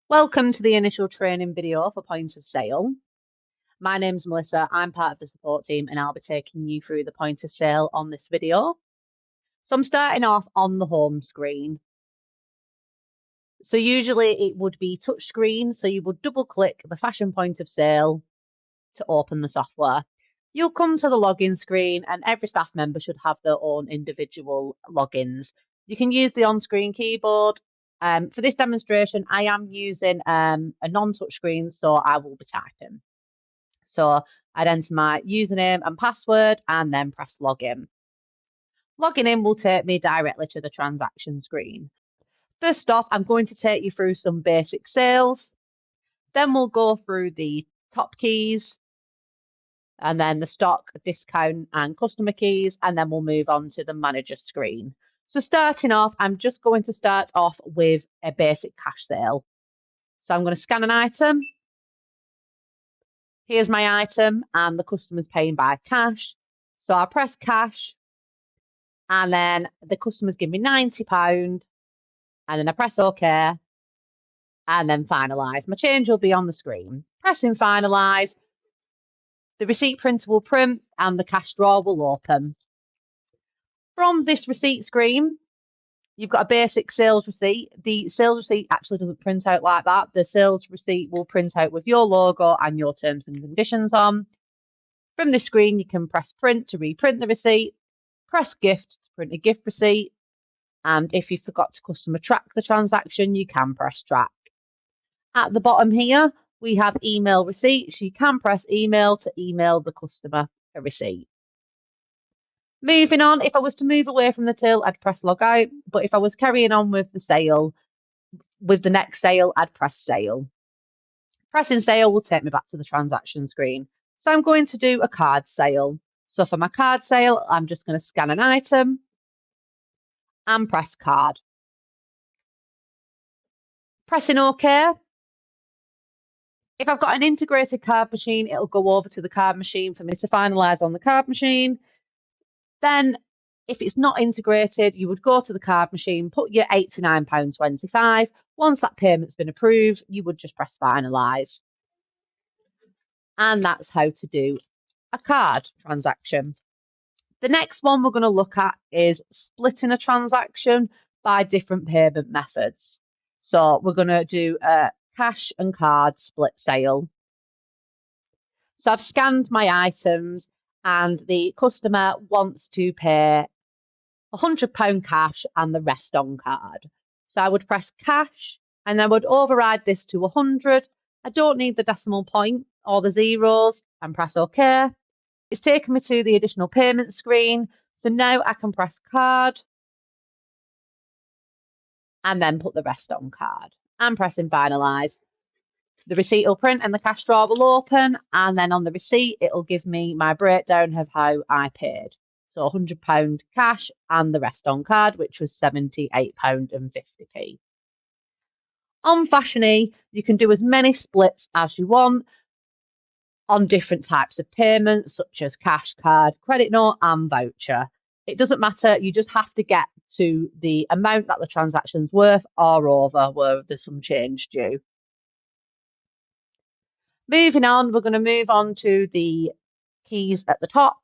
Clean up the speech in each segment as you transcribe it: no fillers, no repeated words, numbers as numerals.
Welcome to the initial training video for point of sale. My name's Melissa, I'm part of the support team and I'll be taking you through the point of sale on this video. So I'm starting off on the home screen. So usually it would be touch screen, so you would double click the fashion point of sale to open the software. You'll come to the login screen and every staff member should have their own individual logins. You can use the on-screen keyboard. For this demonstration, I am using a non-touch screen, so I will be typing. So I'd enter my username and password and then press login. Logging in will take me directly to the transaction screen. First off, I'm going to take you through some basic sales. Then we'll go through the top keys and then the stock, discount and customer keys, and then we'll move on to the manager screen. So starting off, I'm just going to start off with a basic cash sale. So I'm going to scan an item. Here's my item and the customer's paying by cash. So I press cash and then the customer's giving me £90 and then I press OK and then finalise. My change will be on the screen. Pressing finalise, the receipt printer will print and the cash drawer will open. From this receipt screen, you've got a basic sales receipt. The sales receipt actually doesn't print out like that. The sales receipt will print out with your logo and your terms and conditions on. From the screen, you can press print to reprint the receipt, press gift to print a gift receipt, and if you forgot to customer track the transaction, you can press track. At the bottom here, we have email receipts. You can press email to email the customer a receipt. Moving on, if I was to move away from the till, I'd press log out. But if I was carrying on with the sale, with the next sale, I'd press sale. Pressing sale will take me back to the transaction screen. So I'm going to do a card sale. So for my card sale, I'm just going to scan an item and press card. Pressing OK. If I've got an integrated card machine, it'll go over to the card machine for me to finalise on the card machine. Then, if it's not integrated, you would go to the card machine, put your £89.25. Once that payment's been approved, you would just press finalise. And that's how to do a card transaction. The next one we're going to look at is splitting a transaction by different payment methods. So we're going to do a cash and card split sale. So I've scanned my items and the customer wants to pay £100 cash and the rest on card. So I would press cash and I would override this to 100. I don't need the decimal point or the zeros and press OK. It's taken me to the additional payment screen. So now I can press card and then put the rest on card and pressing finalise. The receipt will print and the cash drawer will open, and then on the receipt it'll give me my breakdown of how I paid. So £100 cash and the rest on card, which was £78.50. On Fashione, you can do as many splits as you want on different types of payments, such as cash, card, credit note, and voucher. It doesn't matter, you just have to get to the amount that the transaction's worth or over, where there's some change due. Moving on, we're going to move on to the keys at the top.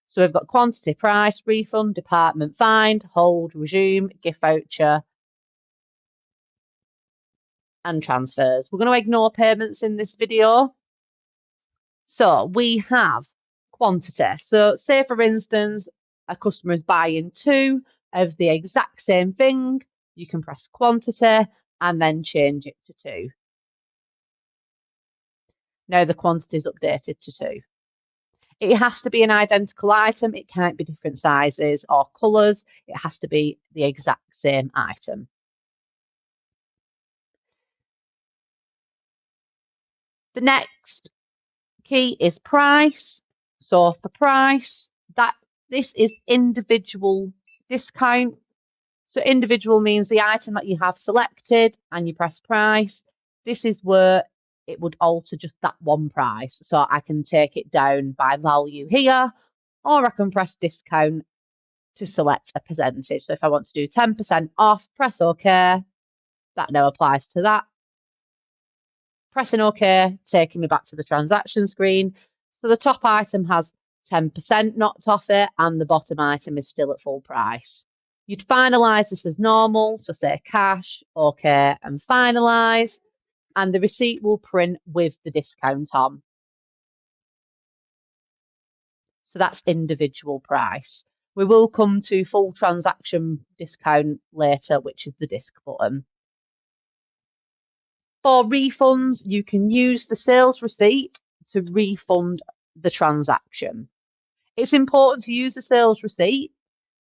So we've got quantity, price, refund, department, find, hold, resume, gift voucher, and transfers. We're going to ignore payments in this video. So we have quantity. So say, for instance, a customer is buying 2 of the exact same thing. You can press quantity and then change it to 2. Now the quantity is updated to 2. It has to be an identical item. It can't be different sizes or colours. It has to be the exact same item. The next key is price. So for price, this is individual discount. So individual means the item that you have selected and you press price. This is where it would alter just that one price. So I can take it down by value here, or I can press discount to select a percentage. So if I want to do 10% off, press OK. That now applies to that. Pressing OK, taking me back to the transaction screen. So the top item has 10% knocked off it and the bottom item is still at full price. You'd finalise this as normal, so say cash, OK, and finalise, and the receipt will print with the discount on. So that's individual price. We will come to full transaction discount later, which is the disc button. For refunds, you can use the sales receipt to refund the transaction. It's important to use the sales receipt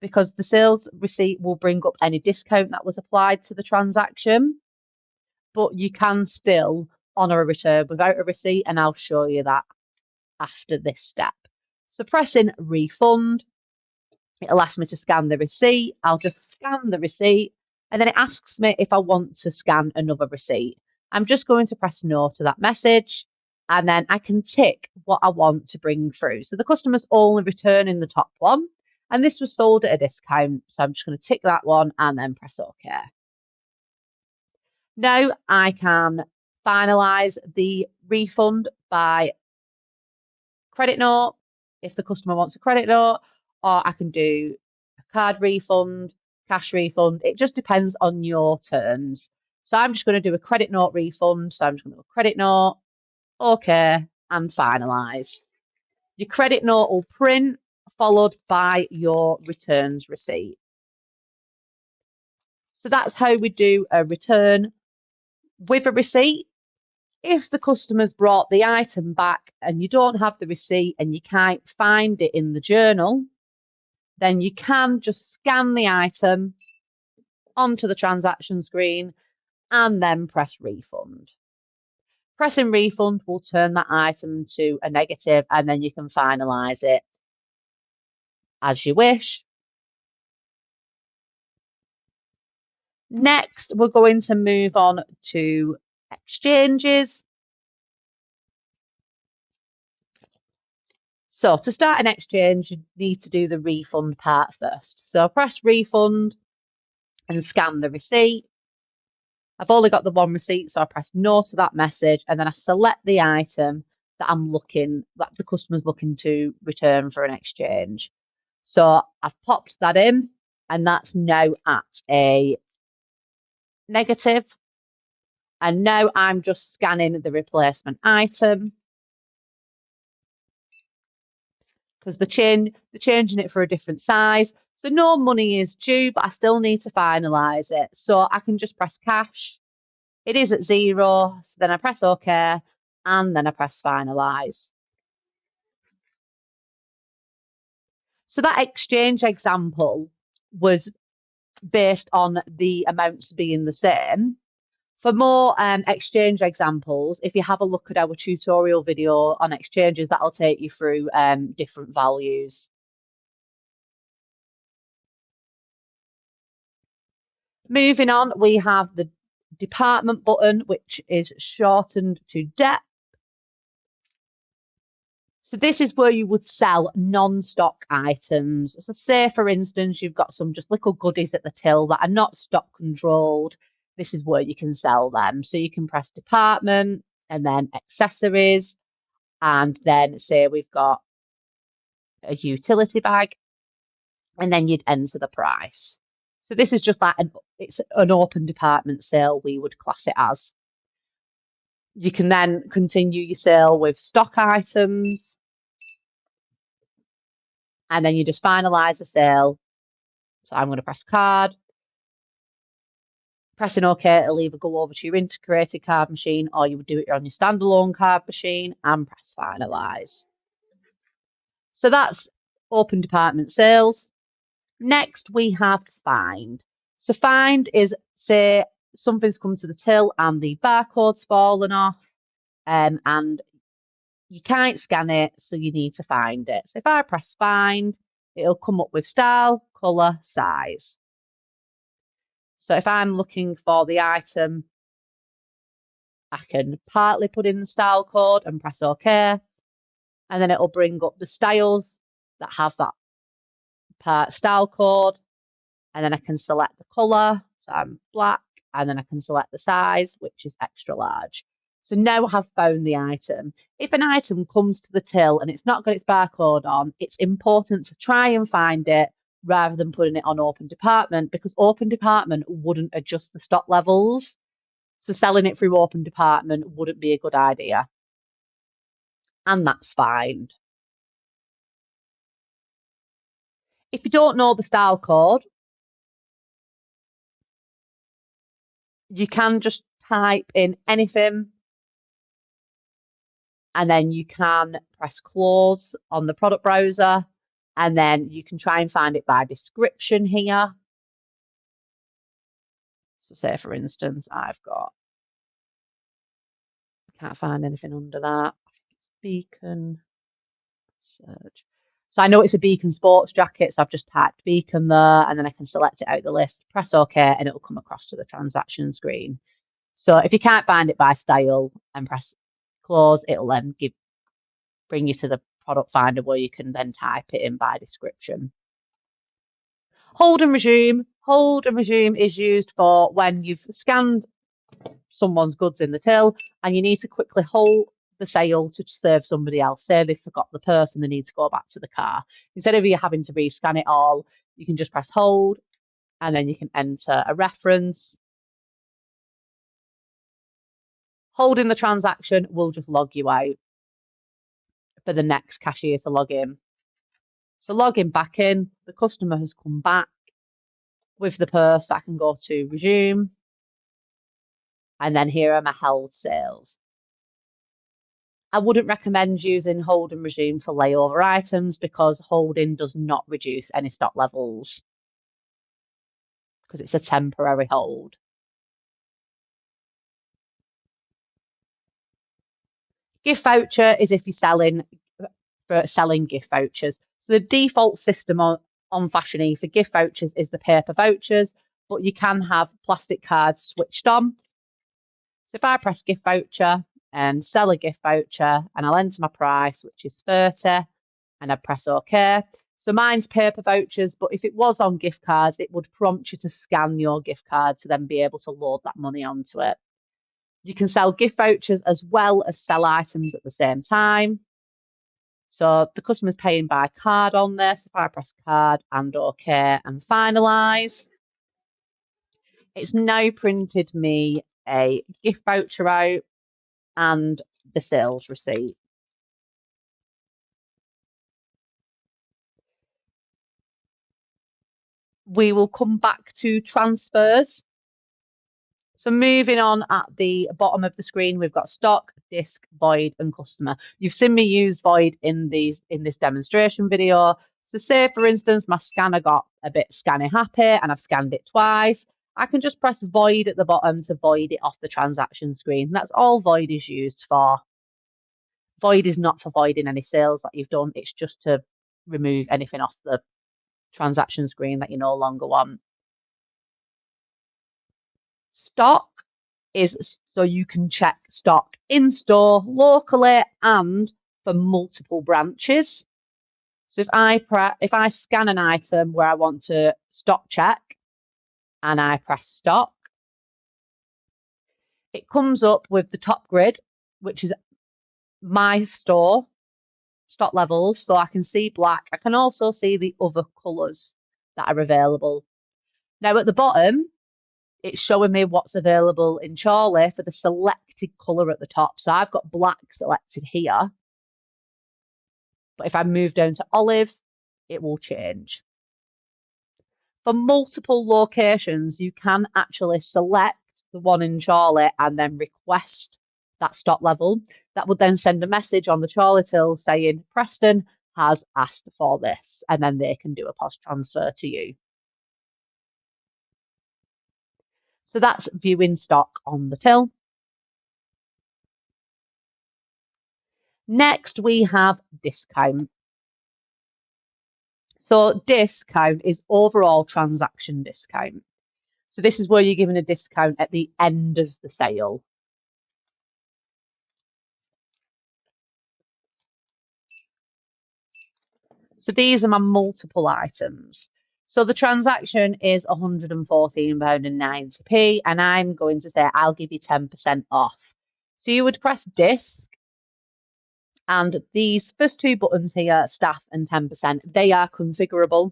because the sales receipt will bring up any discount that was applied to the transaction, but you can still honour a return without a receipt, and I'll show you that after this step. So pressing refund, it'll ask me to scan the receipt. I'll just scan the receipt, and then it asks me if I want to scan another receipt. I'm just going to press no to that message, and then I can tick what I want to bring through. So the customer's only returning the top one, and this was sold at a discount. So I'm just going to tick that one and then press OK. Now I can finalise the refund by credit note if the customer wants a credit note, or I can do a card refund, cash refund. It just depends on your terms. So I'm just going to do a credit note refund. So I'm just going to do a credit note, OK, and finalise. Your credit note will print followed by your returns receipt. So that's how we do a return with a receipt. If the customer's brought the item back and you don't have the receipt and you can't find it in the journal, then you can just scan the item onto the transaction screen and then press refund. Pressing refund will turn that item to a negative, and then you can finalise it as you wish. Next, we're going to move on to exchanges. So to start an exchange, you need to do the refund part first. So press refund and scan the receipt. I've only got the one receipt, so I press no to that message, and then I select the item that the customer's looking to return for an exchange. So I've popped that in, and that's now at a negative. And now I'm just scanning the replacement item because they're changing it for a different size. So no money is due, but I still need to finalise it. So I can just press cash. It is at 0, so then I press OK, and then I press finalise. So that exchange example was based on the amounts being the same. For more exchange examples, if you have a look at our tutorial video on exchanges, that'll take you through different values. Moving on, we have the department button, which is shortened to debt. So this is where you would sell non-stock items. So say, for instance, you've got some just little goodies at the till that are not stock controlled. This is where you can sell them. So you can press department and then accessories. And then say we've got a utility bag, and then you'd enter the price. So this is just like it's an open department sale, we would class it as. You can then continue your sale with stock items, and then you just finalise the sale. So I'm going to press card. Pressing OK, it'll either go over to your integrated card machine or you would do it on your standalone card machine and press finalise. So that's open department sales. Next, we have find. So find is, say, something's come to the till and the barcode's fallen off, and you can't scan it, so you need to find it. So if I press find, it'll come up with style, colour, size. So if I'm looking for the item, I can partly put in the style code and press OK, and then it'll bring up the styles that have that part style code, and then I can select the colour, so I'm black, and then I can select the size, which is extra large. So now I've found the item. If an item comes to the till and it's not got its barcode on, it's important to try and find it rather than putting it on open department, because open department wouldn't adjust the stock levels. So selling it through open department wouldn't be a good idea. And that's fine. If you don't know the style code, you can just type in anything and then you can press close on the product browser and then you can try and find it by description here. So say for instance, can't find anything under that. Beacon search. So I know it's a Beacon sports jacket, so I've just typed Beacon there and then I can select it out the list, press OK, and it'll come across to the transaction screen. So if you can't find it by style and press close, it'll then bring you to the product finder where you can then type it in by description. Hold and resume. Hold and resume is used for when you've scanned someone's goods in the till and you need to quickly hold the sale to serve somebody else. Say they forgot the purse and they need to go back to the car. Instead of you having to rescan it all, you can just press hold and then you can enter a reference. Holding the transaction will just log you out for the next cashier to log in. So logging back in, the customer has come back with the purse. I can go to resume and then here are my held sales. I wouldn't recommend using hold and resume for layover items because holding does not reduce any stock levels because it's a temporary hold. Gift voucher is if you're selling gift vouchers. So the default system on Fashione for gift vouchers is the paper vouchers, but you can have plastic cards switched on. So if I press gift voucher and sell a gift voucher and I'll enter my price, which is 30, and I press OK. So mine's paper vouchers, but if it was on gift cards, it would prompt you to scan your gift card to then be able to load that money onto it. You can sell gift vouchers as well as sell items at the same time. So the customer's paying by card on this. If I press card and OK and finalise, it's now printed me a gift voucher out and the sales receipt. We will come back to transfers. So moving on at the bottom of the screen, we've got stock, disk, void, and customer. You've seen me use void in this demonstration video. So say, for instance, my scanner got a bit scanner happy and I've scanned it twice. I can just press void at the bottom to void it off the transaction screen. That's all void is used for. Void is not for voiding any sales that you've done. It's just to remove anything off the transaction screen that you no longer want. Stock is so you can check stock in store, locally, and for multiple branches. So if I scan an item where I want to stock check and I press stock, it comes up with the top grid, which is my store stock levels. So I can see black. I can also see the other colours that are available. Now at the bottom, it's showing me what's available in Charlie for the selected colour at the top. So I've got black selected here. But if I move down to olive, it will change. For multiple locations, you can actually select the one in Charlie and then request that stock level. That would then send a message on the Charlie till saying Preston has asked for this, and then they can do a POS transfer to you. So that's viewing stock on the till. Next, we have discount. So discount is overall transaction discount. So this is where you're given a discount at the end of the sale. So these are my multiple items. So the transaction is £114.90, and I'm going to say I'll give you 10% off. So you would press disc, and these first two buttons here, staff and 10%, they are configurable.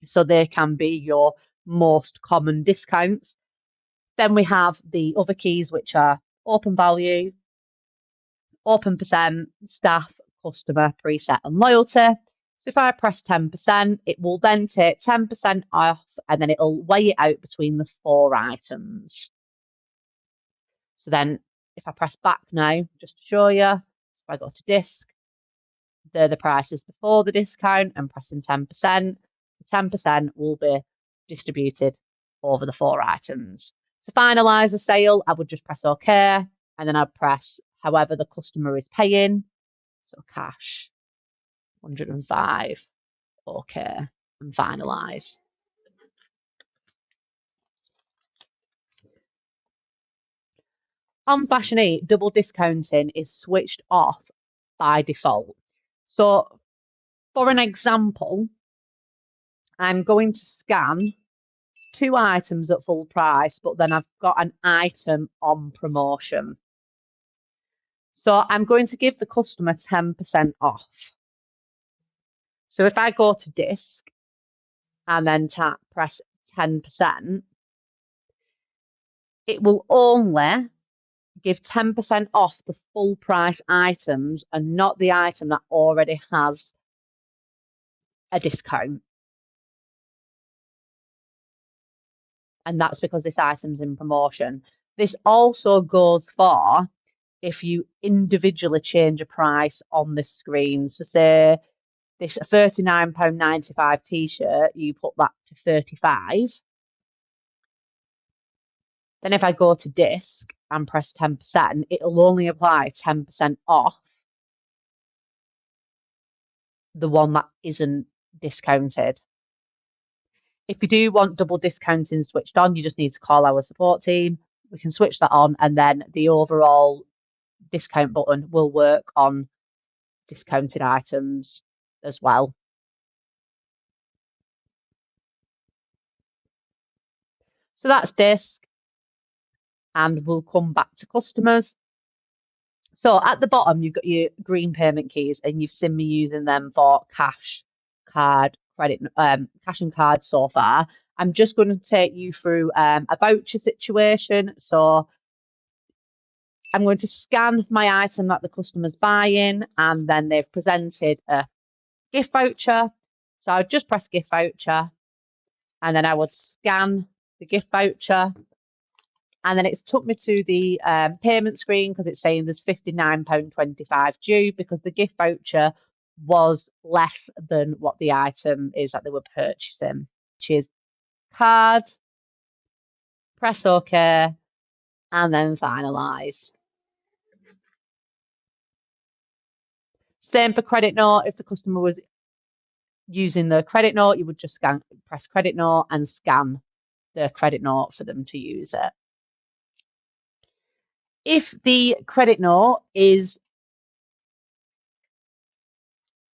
So they can be your most common discounts. Then we have the other keys, which are open value, open percent, staff, customer, preset, and loyalty. So if I press 10%, it will then take 10% off, and then it'll weigh it out between the 4 items. So then if I press back now, just to show you, if I go to disc, they're the prices before the discount, and pressing 10%, the 10% will be distributed over the 4 items. To finalise the sale, I would just press OK, and then I'd press however the customer is paying. So cash, 105, OK, and finalise. On Fashione, double discounting is switched off by default. So for an example, I'm going to scan 2 items at full price, but then I've got an item on promotion. So I'm going to give the customer 10% off. So if I go to disc and then press 10%, it will only give 10% off the full price items and not the item that already has a discount. And that's because this item's in promotion. This also goes for if you individually change a price on this screen. So say this £39.95 t-shirt, you put that to 35. Then if I go to disc and press 10%, it'll only apply 10% off the one that isn't discounted. If you do want double discounting switched on, you just need to call our support team. We can switch that on, and then the overall discount button will work on discounted items as well. So that's disc, and we'll come back to customers. So at the bottom, you've got your green payment keys, and you've seen me using them for cash, card, credit, cash and card so far. I'm just going to take you through a voucher situation. So I'm going to scan my item that the customer's buying, and then they've presented a gift voucher. So I would just press gift voucher, and then I would scan the gift voucher. And then it's took me to the payment screen because it's saying there's £59.25 due because the gift voucher was less than what the item is that they were purchasing. Which is card, press OK, and then finalise. Same for credit note. If the customer was using the credit note, you would just press credit note and scan the credit note for them to use it. If the credit note is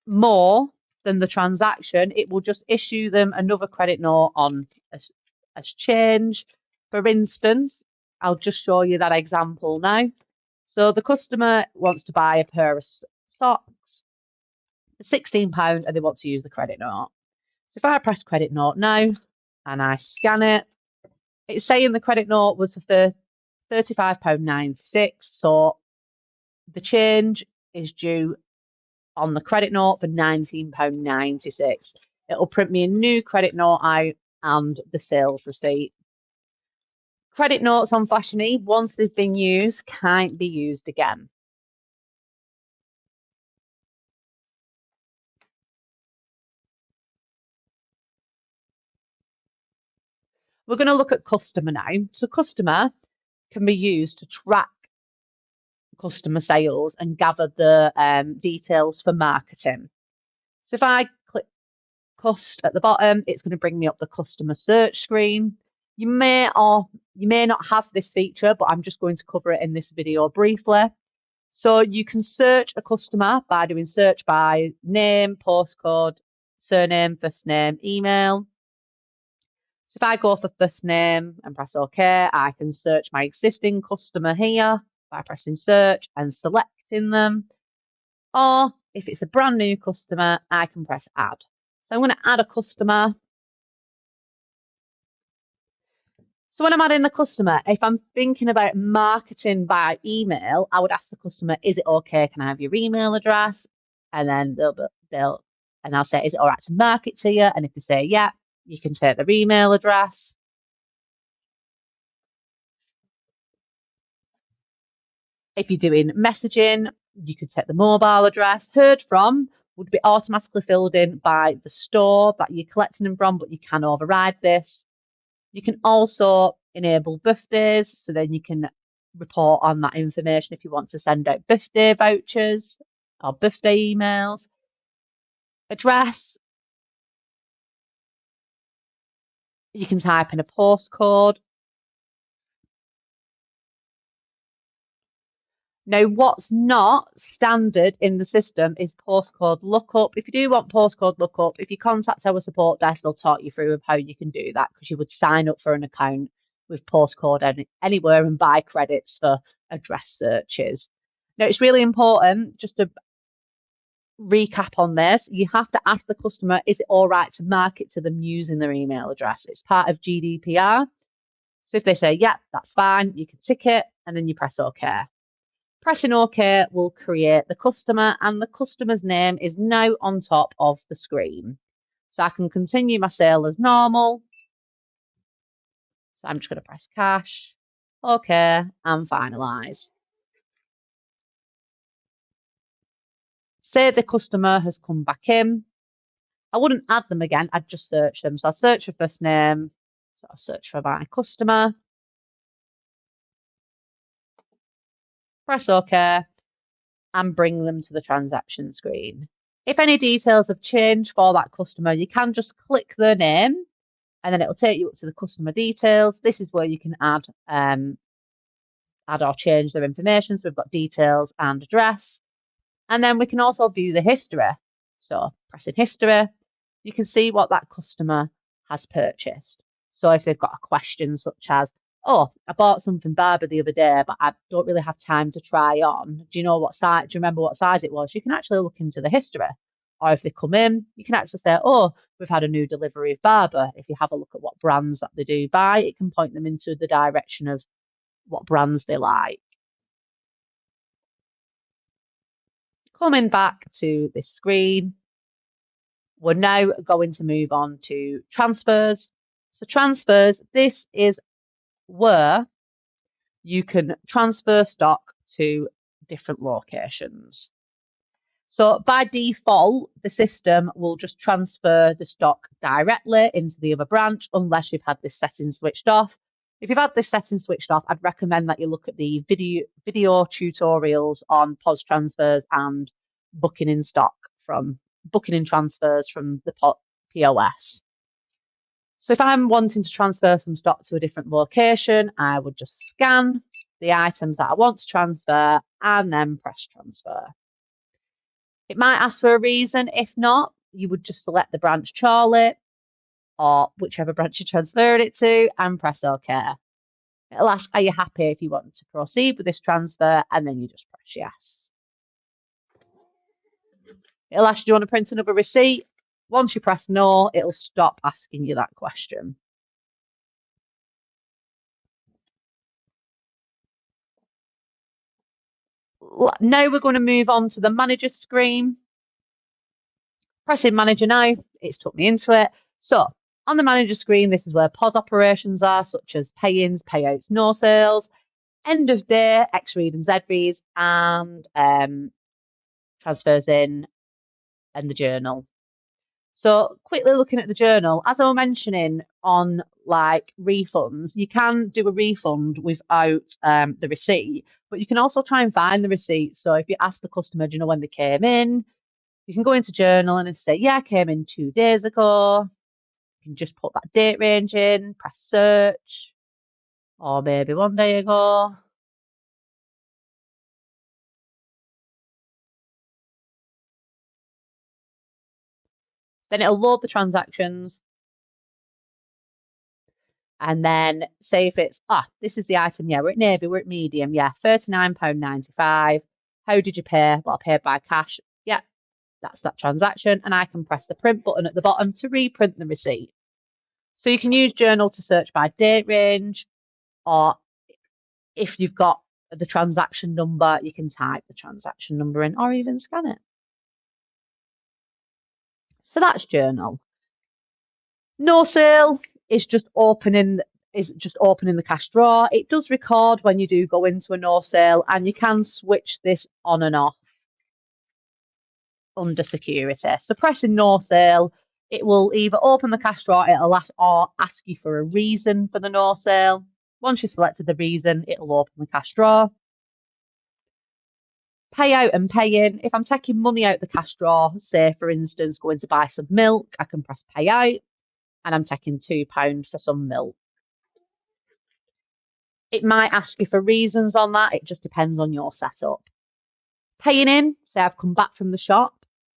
more than the transaction, it will just issue them another credit note on as change. For instance, I'll just show you that example now. So the customer wants to buy a pair of socks for £16 and they want to use the credit note. So if I press credit note now and I scan it, it's saying the credit note was for £35.96. So the change is due on the credit note for £19.96. It'll print me a new credit note out and the sales receipt. Credit notes on Fashione, once they've been used, can't be used again. We're going to look at customer now. So customer can be used to track customer sales and gather the details for marketing. So if I click Cust at the bottom, it's going to bring me up the customer search screen. You may or you may not have this feature, but I'm just going to cover it in this video briefly. So you can search a customer by doing search by name, postcode, surname, first name, email. So if I go for first name and press OK, I can search my existing customer here. by pressing search and selecting them. Or if it's a brand new customer, I can press add. So I'm going to add a customer. So when I'm adding the customer, if I'm thinking about marketing by email, I would ask the customer, is it okay? Can I have your email address? And then I'll say, is it all right to market to you? And if they say, yeah, you can take their email address. If you're doing messaging, you could take the mobile address. Heard from would be automatically filled in by the store that you're collecting them from, but you can override this. You can also enable birthdays, so then you can report on that information if you want to send out birthday vouchers or birthday emails. Address, you can type in a postcode. Now, what's not standard in the system is postcode lookup. If you do want postcode lookup, if you contact our support desk, they'll talk you through of how you can do that, because you would sign up for an account with postcode anywhere and buy credits for address searches. Now, it's really important, just to recap on this, you have to ask the customer, is it all right to market to them using their email address? It's part of GDPR. So if they say, yeah, that's fine, you can tick it and then you press OK. Pressing OK will create the customer, and the customer's name is now on top of the screen. So I can continue my sale as normal. So I'm just going to press cash, OK, and finalise. Say the customer has come back in. I wouldn't add them again, I'd just search them. So I'll search for first name, so I'll search for my customer, press OK, and bring them to the transaction screen. If any details have changed for that customer, you can just click their name and then it'll take you up to the customer details. This is where you can add or change their information. So we've got details and address. And then we can also view the history. So pressing history, you can see what that customer has purchased. So if they've got a question such as, oh, I bought something Barbie the other day, but I don't really have time to try on. Do you know what size? Do you remember what size it was? You can actually look into the history. Or if they come in, you can actually say, oh, we've had a new delivery of Barbie. If you have a look at what brands that they do buy, it can point them into the direction of what brands they like. Coming back to this screen, we're now going to move on to transfers. So transfers, this is where you can transfer stock to different locations. So by default, the system will just transfer the stock directly into the other branch unless you've had this setting switched off. If you've had this setting switched off, I'd recommend that you look at the video tutorials on POS transfers and booking in transfers from the POS. So if I'm wanting to transfer some stock to a different location, I would just scan the items that I want to transfer and then press transfer. It might ask for a reason. If not, you would just select the branch Charlie or whichever branch you're transferring it to and press OK. It'll ask, are you happy if you want to proceed with this transfer? And then you just press yes. It'll ask, do you want to print another receipt? Once you press no, it'll stop asking you that question. Now we're going to move on to the manager screen. Pressing manager now, it's took me into it. So on the manager screen, this is where POS operations are, such as pay-ins, payouts, no sales, end of day, X-read and Z-reads, and transfers in and the journal. So quickly looking at the journal, as I was mentioning on like refunds, you can do a refund without the receipt, but you can also try and find the receipt. So if you ask the customer, do you know when they came in? You can go into journal and say, yeah, I came in 2 days ago. You can just put that date range in, press search, or maybe 1 day ago. Then it'll load the transactions. And then say if it's, this is the item, yeah, we're at navy, we're at medium, yeah, £39.95. How did you pay? Well, I paid by cash. Yeah, that's that transaction. And I can press the print button at the bottom to reprint the receipt. So you can use Journal to search by date range, or if you've got the transaction number, you can type the transaction number in or even scan it. So that's Journal. No sale is just opening the cash drawer. It does record when you do go into a no sale, and you can switch this on and off under security. So pressing no sale, it will either open the cash drawer, or ask you for a reason for the no sale. Once you've selected the reason, it'll open the cash drawer. Pay out and pay in. If I'm taking money out the cash drawer, say for instance, going to buy some milk, I can press pay out, and I'm taking £2 for some milk. It might ask you for reasons on that. It just depends on your setup. Paying in, say I've come back from the shop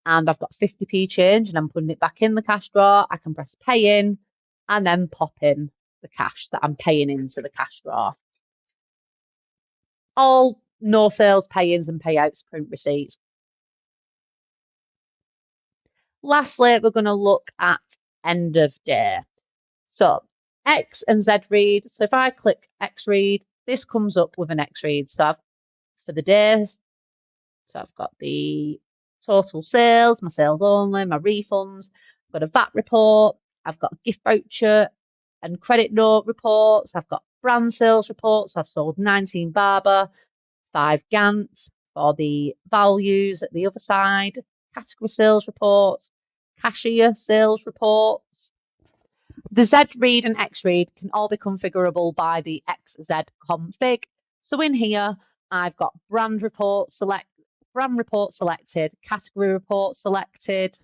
and I've got 50p change and I'm putting it back in the cash drawer. I can press pay in and then pop in the cash that I'm paying into the cash drawer. All no sales, pay-ins and payouts, print receipts. Lastly, we're going to look at end of day. So X and Z read. So if I click X read, this comes up with an X read. So for the days, so I've got the total sales, my sales only, my refunds. I've got a VAT report. I've got a gift voucher and credit note reports. I've got brand sales reports. I've sold 19 Barber, 5 Gant for the values at the other side, category sales reports, cashier sales reports. The Z read and X read can all be configurable by the XZ config. So in here, I've got brand report selected, category report selected.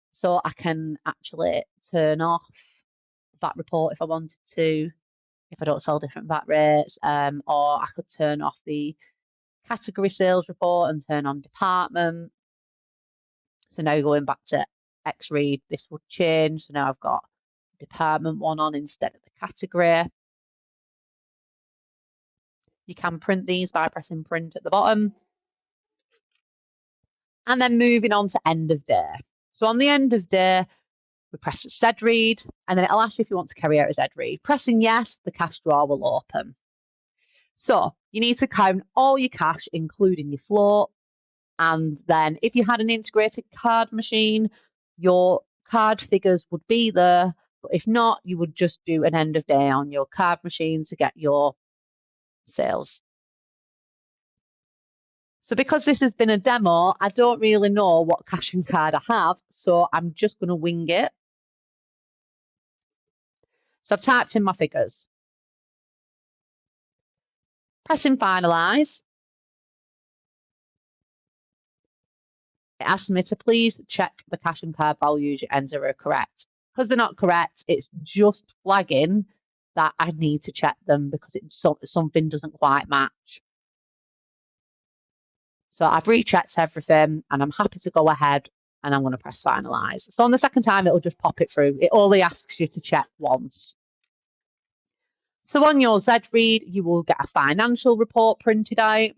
So I can actually turn off that report if I wanted to, if I don't sell different VAT rates, or I could turn off the category sales report and turn on department. So now going back to X read, this will change. So now I've got department one on instead of the category. You can print these by pressing print at the bottom. And then moving on to end of day. So on the end of day, we press Z read, and then it'll ask you if you want to carry out a Z read. Pressing yes, the cash drawer will open. So you need to count all your cash, including your float. And then if you had an integrated card machine, your card figures would be there. But if not, you would just do an end of day on your card machine to get your sales. So because this has been a demo, I don't really know what cash and card I have. So I'm just going to wing it. So I've typed in my figures. Pressing finalize. It asks me to please check the cash and card values you enter are correct. Because they're not correct, it's just flagging that I need to check them because something doesn't quite match. So I've rechecked everything and I'm happy to go ahead and I'm going to press finalize. So on the second time, it'll just pop it through. It only asks you to check once. So on your Z read, you will get a financial report printed out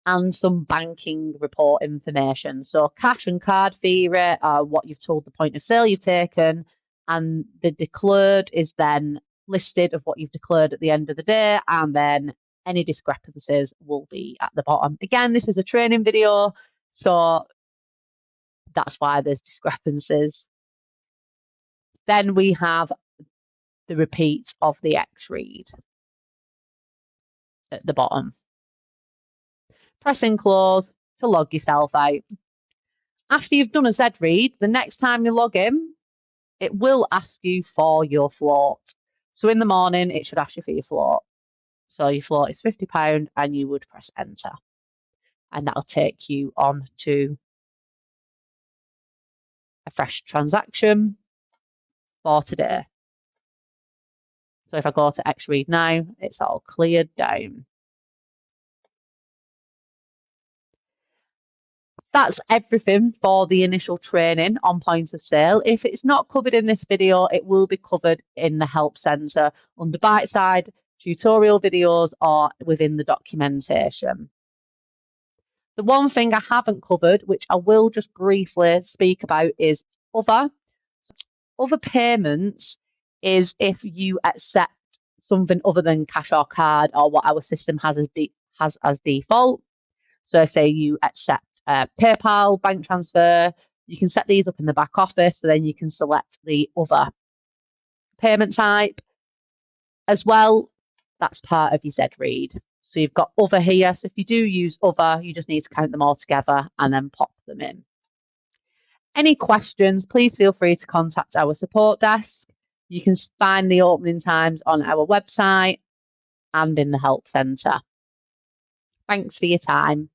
and some banking report information. So cash and card fee rate are what you've told the point of sale you've taken, and the declared is then listed of what you've declared at the end of the day, and then any discrepancies will be at the bottom. Again, this is a training video, so that's why there's discrepancies. Then we have the repeat of the X read at the bottom. Pressing close to log yourself out. After you've done a Z read, the next time you log in, it will ask you for your float. So in the morning, it should ask you for your float. So your float is £50 and you would press enter. And that'll take you on to a fresh transaction for today. So if I go to X read now, it's all cleared down. That's everything for the initial training on point of sale. If it's not covered in this video, it will be covered in the help centre under bite-sized tutorial videos or within the documentation. The one thing I haven't covered, which I will just briefly speak about, is other. Other payments is if you accept something other than cash or card or what our system has as default. So say you accept PayPal, bank transfer, you can set these up in the back office, so then you can select the other payment type as well. That's part of your Z read. So you've got other here. So if you do use other, you just need to count them all together and then pop them in. Any questions, please feel free to contact our support desk. You can find the opening times on our website and in the help centre. Thanks for your time.